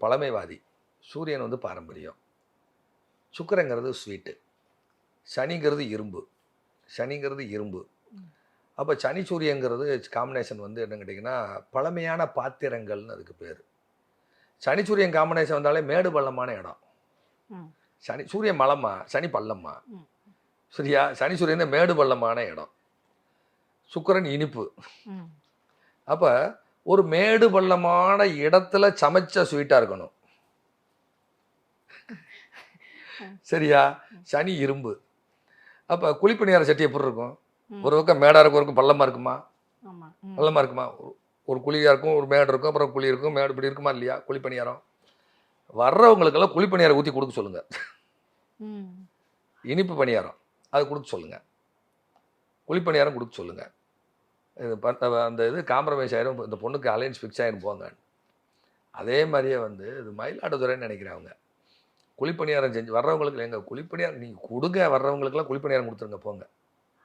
பழமைவாதி. சூரியன் வந்து பாரம்பரியம். சுக்கிரங்கிறது ஸ்வீட்டு. சனிங்கிறது இரும்பு. சனிங்கிறது இரும்பு. அப்போ சனி சூரியங்கிறது காம்பினேஷன் வந்து என்ன கேட்டிங்கன்னா பழமையான பாத்திரங்கள்னு அதுக்கு பேர். சனி சூரியன் காம்பினேஷன் வந்தாலே மேடு பள்ளமான இடம். சனி சூரியன் மலமா, சனி பள்ளமா. சரியா? சனி சூரியன் மேடு பள்ளமான இடம். சுக்கிரன் இனிப்பு. அப்போ ஒரு மேடு பள்ளமான இடத்துல சமைச்ச ஸ்வீட்டாக இருக்கணும். சரியா? சனி இரும்பு. அப்போ குழிப்பணியார சட்டி எப்படி இருக்கும்? ஒரு பக்கம் மேடாக இருக்கும், ஒரு பக்கம் பள்ளமாக இருக்குமா? பள்ளமாக இருக்குமா? ஒரு குழியாக இருக்கும், ஒரு மேடு இருக்கும், அப்புறம் குழி இருக்கும், மேடு இப்படி இருக்குமா இல்லையா? குழிப்பணியாரம் வர்றவங்களுக்கெல்லாம் குழிப்பணியாரம் ஊற்றி கொடுக்க சொல்லுங்கள். இனிப்பு பணியாரம் அது கொடுக்க சொல்லுங்கள். குழிப்பணியாரம் கொடுக்க சொல்லுங்கள். இது அந்த இது காம்ப்ரமைஸ் ஆயிரும், இந்த பொண்ணுக்கு அலையன்ஸ் ஃபிக்ஸ் ஆயிரும் போங்க. அதே மாதிரியே வந்து இது மயிலாடுதுறைன்னு நினைக்கிறவங்க குழிப்பணியாரம் செஞ்சு வர்றவங்களுக்கு எங்கள் குழிப்பணியாரம் நீங்கள் கொடுங்க, வர்றவங்களுக்கெல்லாம் குழிப்பணியாரம் கொடுத்துருங்க போங்க.